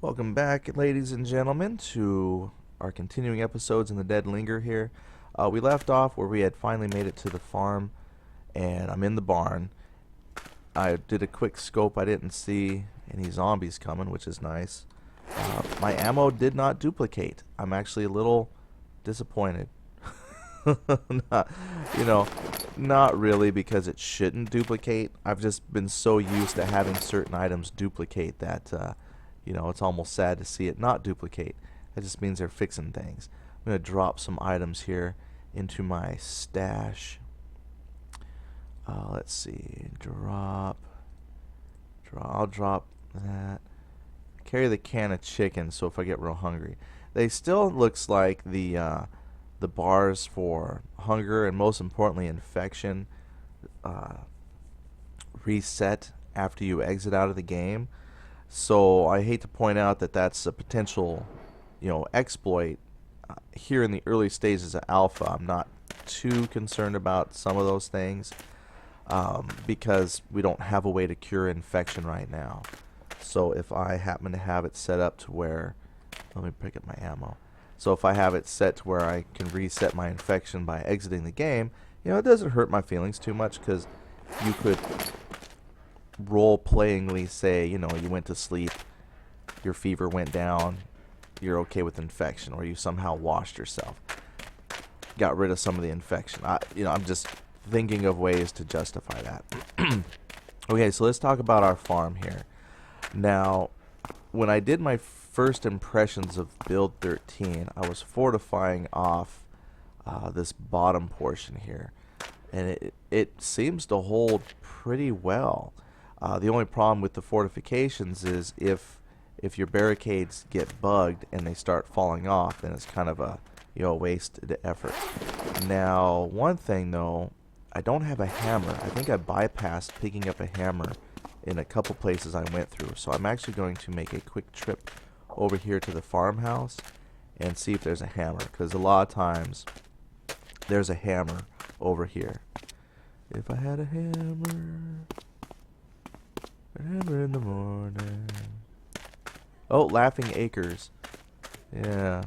Welcome back, ladies and gentlemen, to our continuing episodes in the Dead Linger here. We left off where we had finally made it to the farm, and I'm in the barn. I did a quick scope. I didn't see any zombies coming, which is nice. My ammo did not duplicate. I'm actually a little disappointed. not, not really, because it shouldn't duplicate. I've just been so used to having certain items duplicate that it's almost sad to see it not duplicate. That just means they're fixing things. I'm going to drop some items here into my stash. Let's see. I'll drop that. Carry the can of chicken so if I get real hungry. They still looks like the bars for hunger and most importantly infection reset after you exit out of the game. So I hate to point out that that's a potential, exploit here in the early stages of alpha. I'm not too concerned about some of those things because we don't have a way to cure infection right now. So if I happen to have it set up to where, let me pick up my ammo. So if I have it set to where I can reset my infection by exiting the game, it doesn't hurt my feelings too much because you could role-playingly say, you went to sleep, your fever went down, you're okay with infection, or you somehow washed yourself, got rid of some of the infection. I'm just thinking of ways to justify that. Okay, so let's talk about our farm here. Now, when I did my first impressions of build 13, I was fortifying off this bottom portion here, and it seems to hold pretty well. The only problem with the fortifications is if your barricades get bugged and they start falling off, then it's kind of a wasted effort. Now, one thing though, I don't have a hammer. I think I bypassed picking up a hammer in a couple places I went through. So I'm actually going to make a quick trip over here to the farmhouse and see if there's a hammer, because a lot of times there's a hammer over here. If I had a hammer in the morning. Oh, Laughing Acres. Yeah.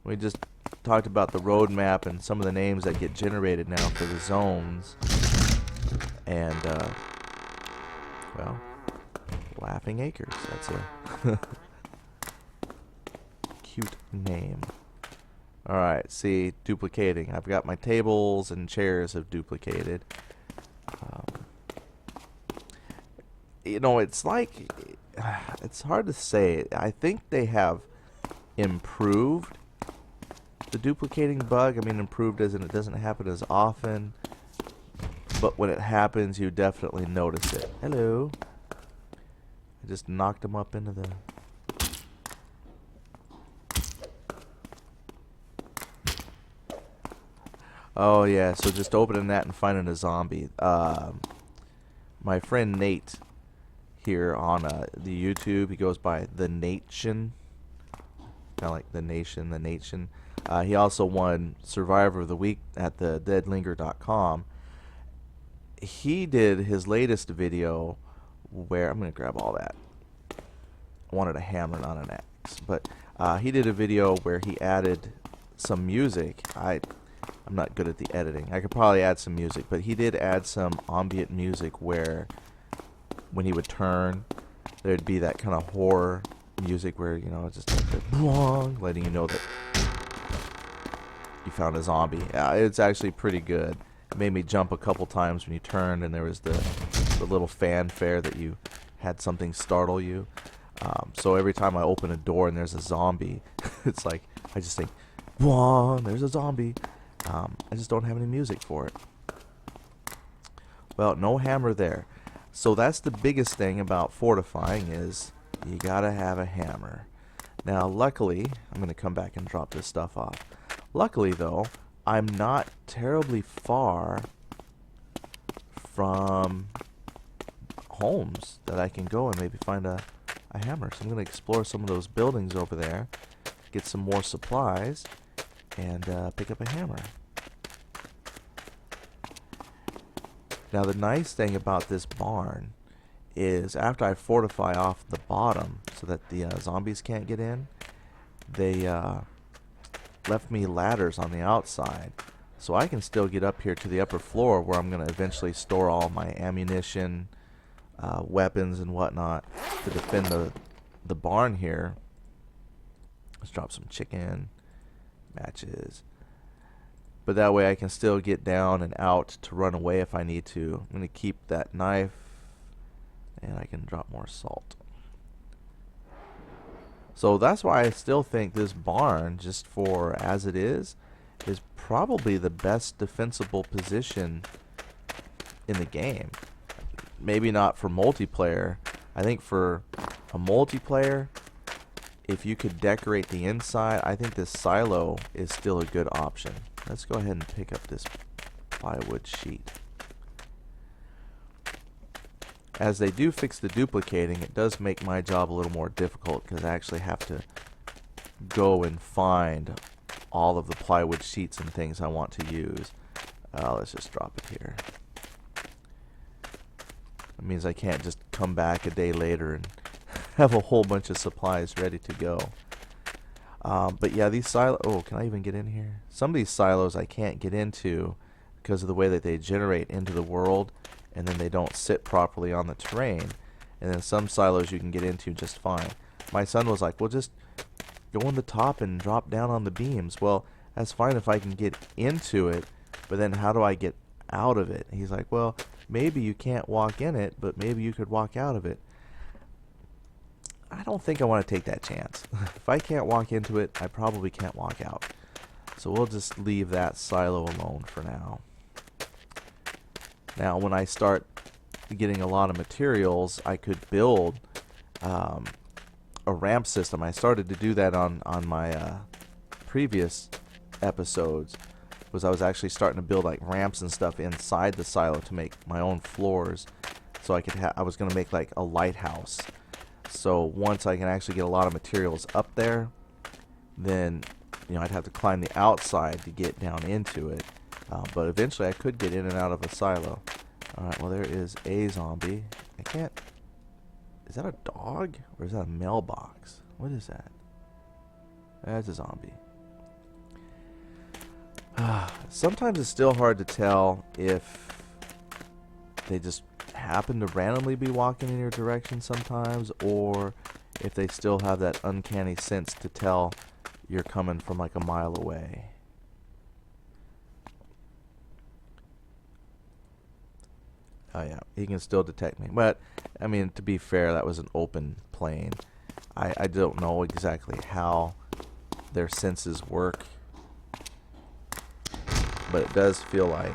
We just talked about the road map and some of the names that get generated now for the zones. And, well, Laughing Acres. That's a cute name. Alright, see, duplicating. I've got my tables and chairs have duplicated. It's like, it's hard to say. I think they have improved the duplicating bug. I mean, improved as in it doesn't happen as often, but when it happens, you definitely notice it. Hello. I just knocked him up into the... Oh yeah, so just opening that and finding a zombie. My friend Nate here on the YouTube, he goes by The Nation, kind of like The Nation. He also won Survivor of the Week at the deadlinger.com. He did his latest video where, I'm going to grab all that. I wanted a hammer, not an axe. But he did a video where he added some music. I'm not good at the editing. I could probably add some music, but he did add some ambient music where when he would turn, there'd be that kind of horror music where, just like the letting you know that you found a zombie. It's actually pretty good. It made me jump a couple times when you turned, and there was the little fanfare that you had something startle you. So every time I open a door and there's a zombie, it's like I just think, there's a zombie. I just don't have any music for it. Well, no hammer there. So that's the biggest thing about fortifying is you gotta have a hammer. Now, luckily, I'm going to come back and drop this stuff off. Luckily, though, I'm not terribly far from homes that I can go and maybe find a hammer. So I'm going to explore some of those buildings over there, get some more supplies, and pick up a hammer. Now the nice thing about this barn is after I fortify off the bottom, so that the zombies can't get in, they left me ladders on the outside. So I can still get up here to the upper floor where I'm going to eventually store all my ammunition, weapons, and whatnot to defend the barn here. Let's drop some chicken, matches. But that way I can still get down and out to run away if I need to. I'm going to keep that knife, and I can drop more salt. So that's why I still think this barn, just for as it is probably the best defensible position in the game. Maybe not for multiplayer. I think for a multiplayer, if you could decorate the inside, I think this silo is still a good option. Let's go ahead and pick up this plywood sheet. As they do fix the duplicating, it does make my job a little more difficult because I actually have to go and find all of the plywood sheets and things I want to use. Let's just drop it here. That means I can't just come back a day later and have a whole bunch of supplies ready to go. But yeah, these silos... Oh, can I even get in here? Some of these silos I can't get into because of the way that they generate into the world, and then they don't sit properly on the terrain. And then some silos you can get into just fine. My son was like, well, just go on the top and drop down on the beams. Well, that's fine if I can get into it, but then how do I get out of it? He's like, well, maybe you can't walk in it, but maybe you could walk out of it. I don't think I want to take that chance. If I can't walk into it, I probably can't walk out. So we'll just leave that silo alone for now. Now, when I start getting a lot of materials, I could build a ramp system. I started to do that on my previous episodes. Was I was actually starting to build like ramps and stuff inside the silo to make my own floors, so I could I was going to make like a lighthouse. So once I can actually get a lot of materials up there, then I'd have to climb the outside to get down into it. But eventually I could get in and out of a silo. Alright, well there is a zombie. I can't... Is that a dog? Or is that a mailbox? What is that? That's a zombie. Sometimes it's still hard to tell if they just happen to randomly be walking in your direction sometimes, or if they still have that uncanny sense to tell you're coming from like a mile away. Oh yeah, he can still detect me. But, I mean, to be fair, that was an open plain. I don't know exactly how their senses work, but it does feel like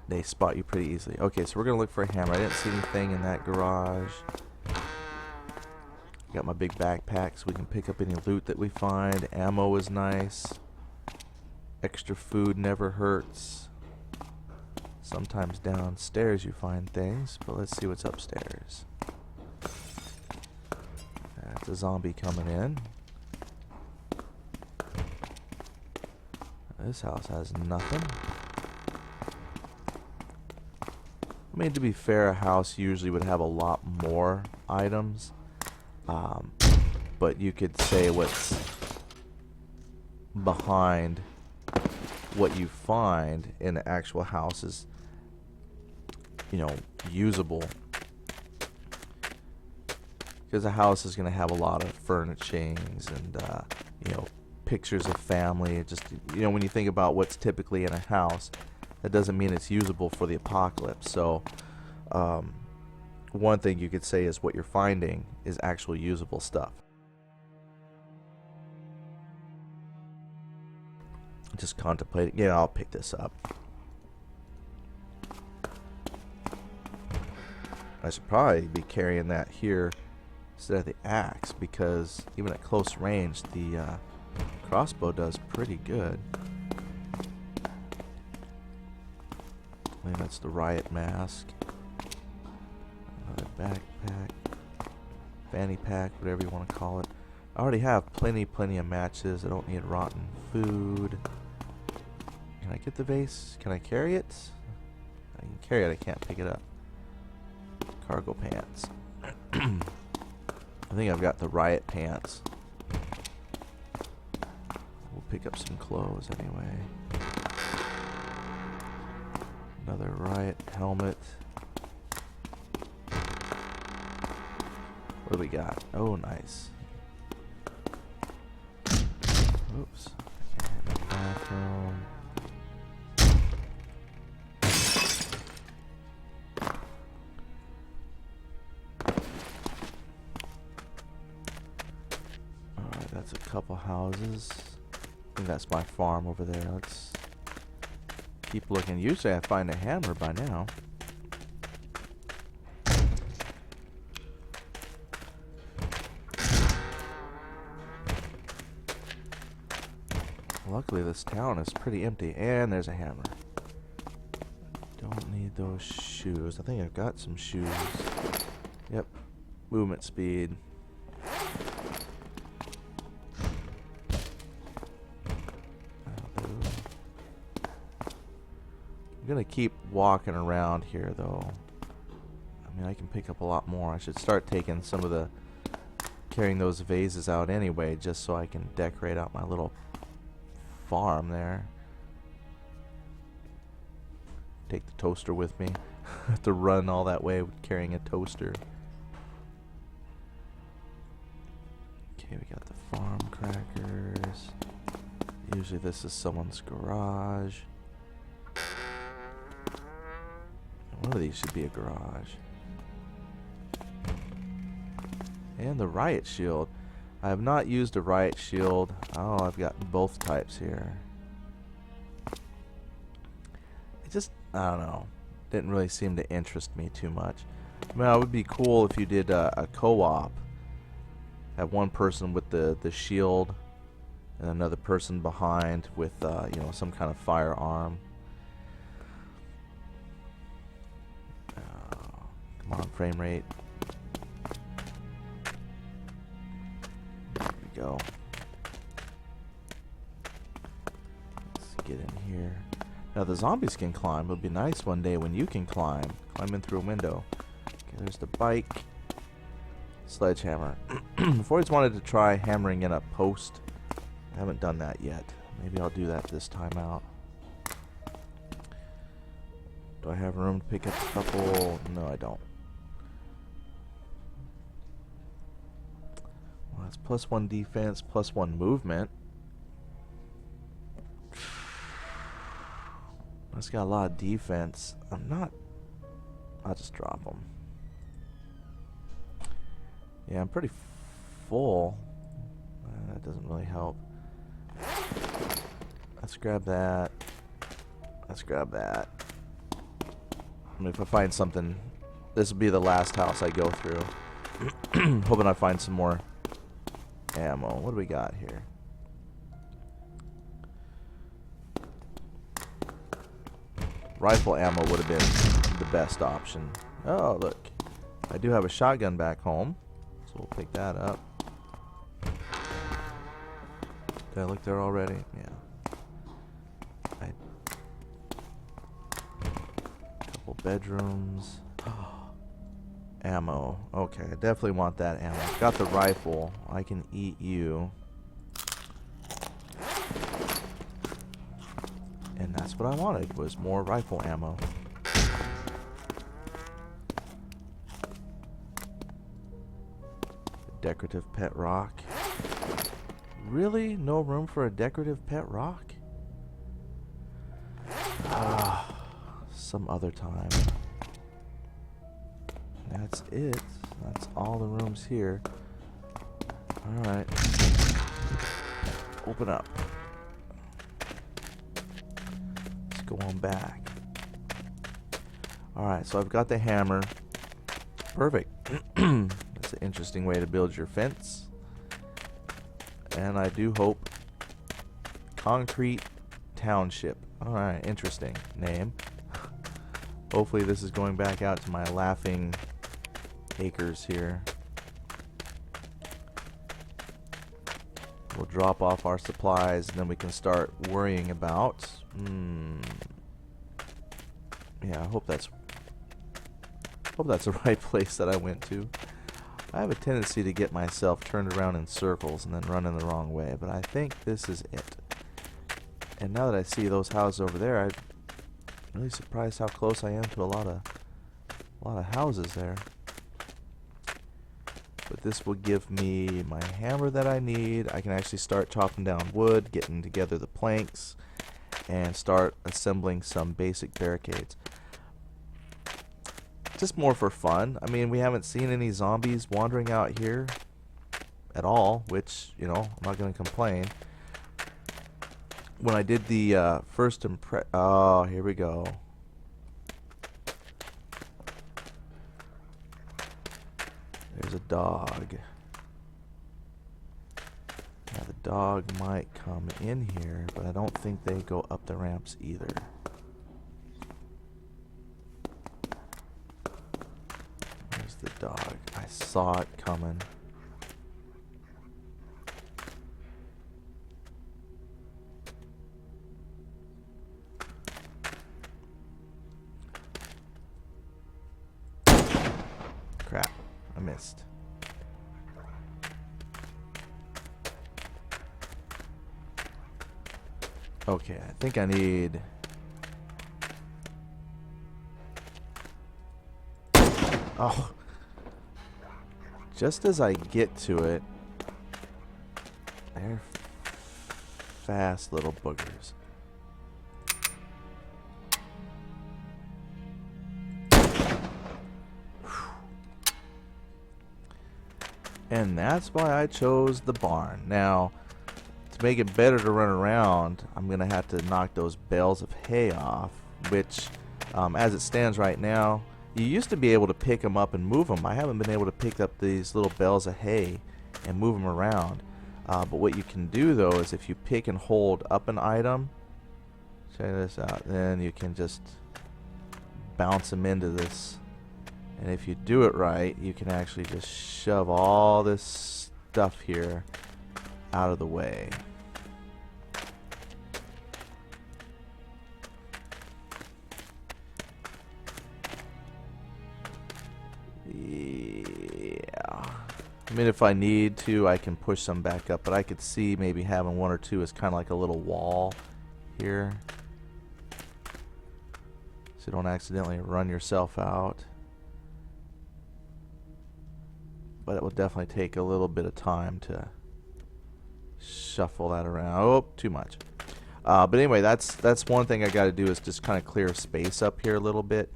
they spot you pretty easily. Okay, so we're going to look for a hammer. I didn't see anything in that garage. Got my big backpack so we can pick up any loot that we find. Ammo is nice. Extra food never hurts. Sometimes downstairs you find things, but let's see what's upstairs. That's a zombie coming in. This house has nothing. I mean, to be fair, a house usually would have a lot more items. But you could say what's behind what you find in the actual house is, usable. Because a house is going to have a lot of furnishings and, pictures of family. Just, when you think about what's typically in a house, that doesn't mean it's usable for the apocalypse. So, one thing you could say is what you're finding is actual usable stuff. Just contemplating. Yeah, I'll pick this up. I should probably be carrying that here instead of the axe, because even at close range, the crossbow does pretty good. I think that's the riot mask. Another backpack, fanny pack, whatever you want to call it. I already have plenty of matches. I don't need rotten food. Can I get the vase? Can I carry it? I can carry it. I can't pick it up. Cargo pants. I think I've got the riot pants. We'll pick up some clothes anyway. Another riot helmet. What do we got? Oh, nice. Oops. And the bathroom. Alright, that's a couple houses. I think that's my farm over there. Let's keep looking. Usually I find a hammer by now. Luckily this town is pretty empty. And there's a hammer. Don't need those shoes. I think I've got some shoes. Yep. Movement speed. I'm gonna keep walking around here though. I mean, I can pick up a lot more. I should start taking some of the carrying those vases out anyway, just so I can decorate out my little farm there. Take the toaster with me. Have to run all that way with carrying a toaster. Okay, we got the farm crackers. Usually this is someone's garage. One of these should be a garage. And the riot shield. I have not used a riot shield. Oh, I've got both types here. It just, I don't know. Didn't really seem to interest me too much. I mean, it would be cool if you did a co-op. Have one person with the shield and another person behind with, you know, some kind of firearm. Come on, frame rate. There we go. Let's get in here. Now the zombies can climb. It'll be nice one day when you can climb. Climb in through a window. Okay, there's the bike. Sledgehammer. I've always wanted to try hammering in a post. I haven't done that yet. Maybe I'll do that this time out. Do I have room to pick up a couple? No, I don't. Well, that's +1 defense, +1 movement. That's got a lot of defense. I'll just drop them. Yeah, I'm pretty full. That doesn't really help. Let's grab that. Let's grab that. I mean, if I find something, this will be the last house I go through. Hoping I find some more ammo. What do we got here? Rifle ammo would have been the best option. Oh, look. I do have a shotgun back home, so we'll pick that up. Did I look there already? Yeah. Couple bedrooms. Ammo. Okay, I definitely want that ammo. Got the rifle. I can eat you. And that's what I wanted, was more rifle ammo. Decorative pet rock. Really? No room for a decorative pet rock? Some other time. That's it. That's all the rooms here. Alright. Open up. Let's go on back. Alright, so I've got the hammer. Perfect. That's an interesting way to build your fence. And I do hope Concrete Township. Alright, interesting name. Hopefully this is going back out to my laughing acres here. We'll drop off our supplies and then we can start worrying about yeah, I hope that's the right place that I went to. I have a tendency to get myself turned around in circles and then run in the wrong way, but I think this is it. And now that I see those houses over there, I'm really surprised how close I am to a lot of houses there. But this will give me my hammer that I need. I can actually start chopping down wood, getting together the planks, and start assembling some basic barricades. Just more for fun. I mean, we haven't seen any zombies wandering out here at all, which, you know, I'm not going to complain. When I did the first oh, here we go. There's a dog. Now the dog might come in here, but I don't think they go up the ramps either. There's the dog. I saw it coming. Crap, I missed. Okay, I think I need... Oh. Just as I get to it, they're fast little boogers. And that's why I chose the barn. Now, to make it better to run around, I'm going to have to knock those bales of hay off, which, as it stands right now, you used to be able to pick them up and move them. I haven't been able to pick up these little bales of hay and move them around. But what you can do, though, is if you pick and hold up an item, check this out, then you can just bounce them into this. And if you do it right, you can actually just shove all this stuff here out of the way. Yeah. I mean, if I need to, I can push some back up, but I could see maybe having one or two as kind of like a little wall here, so you don't accidentally run yourself out. But it will definitely take a little bit of time to shuffle that around. Oh, too much. But anyway, that's one thing I got to do, is just kind of clear space up here a little bit,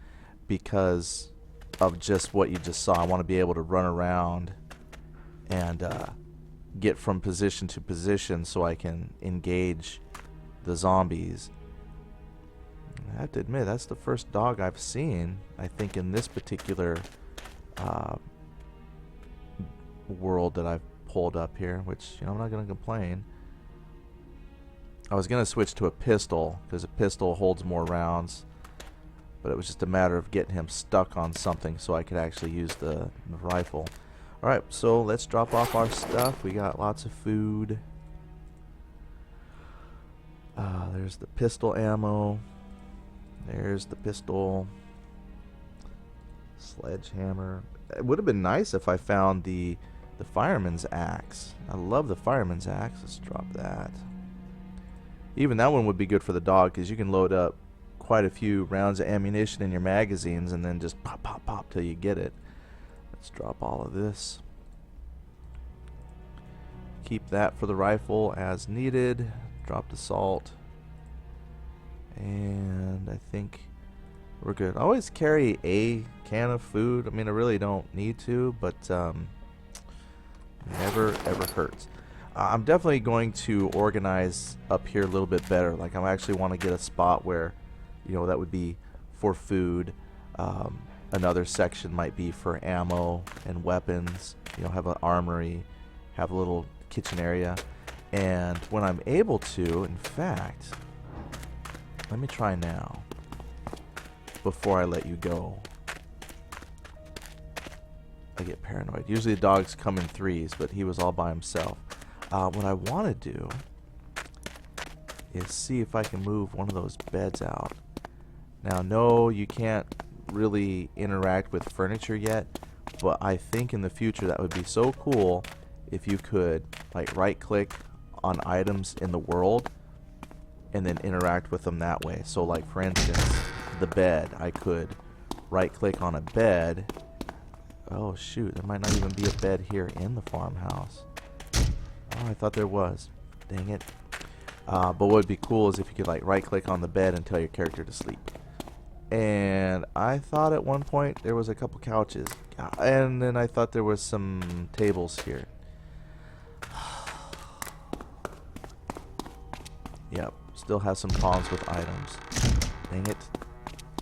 because of just what you just saw. I want to be able to run around and get from position to position so I can engage the zombies. I have to admit, that's the first dog I've seen, I think, in this particular world that I've pulled up here, which, you know, I'm not going to complain. I was going to switch to a pistol, because a pistol holds more rounds, but it was just a matter of getting him stuck on something so I could actually use the rifle. Alright, so let's drop off our stuff. We got lots of food. There's the pistol ammo. There's the pistol. Sledgehammer. It would have been nice if I found the fireman's axe. I love the fireman's axe. Let's drop that. Even that one would be good for the dog, because you can load up quite a few rounds of ammunition in your magazines and then just pop, pop, pop till you get it. Let's drop all of this. Keep that for the rifle as needed. Drop the salt. And I think we're good. I always carry a can of food. I mean, I really don't need to, but never ever hurts. I'm definitely going to organize up here a little bit better. Like, I actually want to get a spot where, you know, that would be for food. Another section might be for ammo and weapons. You know, have an armory, have a little kitchen area. And when I'm able to, in fact, let me try now before I let you go. I get paranoid. Usually the dogs come in threes, but he was all by himself. What I want to do is see if I can move one of those beds out. Now, no, you can't really interact with furniture yet, but I think in the future that would be so cool if you could like right click on items in the world and then interact with them that way. So like for instance, the bed, I could right click on a bed. Oh shoot, there might not even be a bed here in the farmhouse. Oh, I thought there was. Dang it. But what would be cool is if you could like right click on the bed and tell your character to sleep. And I thought at one point there was a couple couches, and then I thought there was some tables here. Yep, still have some problems with items. Dang it.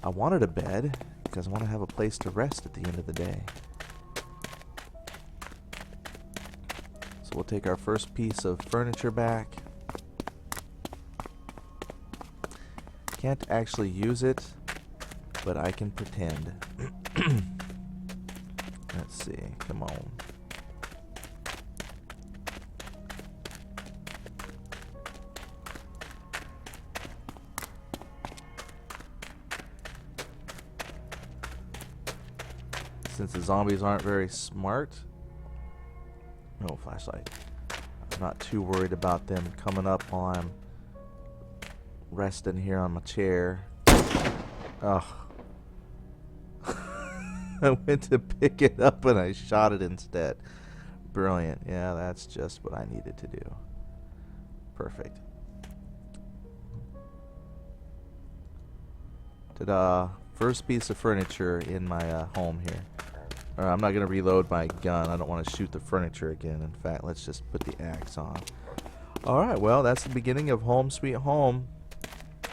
I wanted a bed because I want to have a place to rest at the end of the day. So we'll take our first piece of furniture back. Can't actually use it, but I can pretend. Let's see, come on. Since the zombies aren't very smart, no flashlight. I'm not too worried about them coming up while I'm resting here on my chair. Ugh. I went to pick it up and I shot it instead. Brilliant. Yeah, that's just what I needed to do. Perfect. Ta-da. First piece of furniture in my home here. I'm not going to reload my gun. I don't want to shoot the furniture again. In fact, let's just put the axe on. Alright, well, that's the beginning of Home Sweet Home.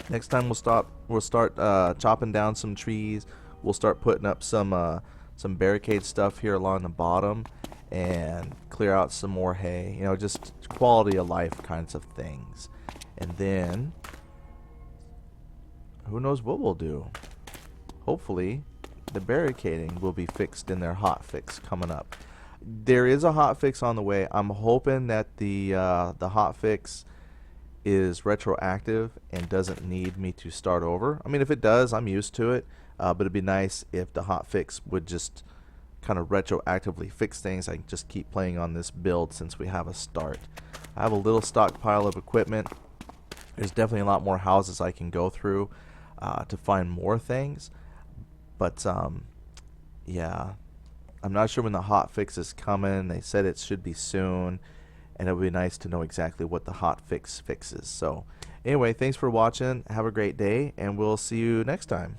Next time we'll start chopping down some trees. We'll start putting up some barricade stuff here along the bottom and clear out some more hay. You know, just quality of life kinds of things. And then who knows what we'll do. Hopefully the barricading will be fixed in their hotfix coming up. There is a hotfix on the way. I'm hoping that the hotfix is retroactive and doesn't need me to start over. I mean, if it does, I'm used to it. But it'd be nice if the hotfix would just kind of retroactively fix things. I can just keep playing on this build since we have a start. I have a little stockpile of equipment. There's definitely a lot more houses I can go through to find more things. But yeah, I'm not sure when the hotfix is coming. They said it should be soon, and it would be nice to know exactly what the hotfix fixes. So anyway, thanks for watching. Have a great day, and we'll see you next time.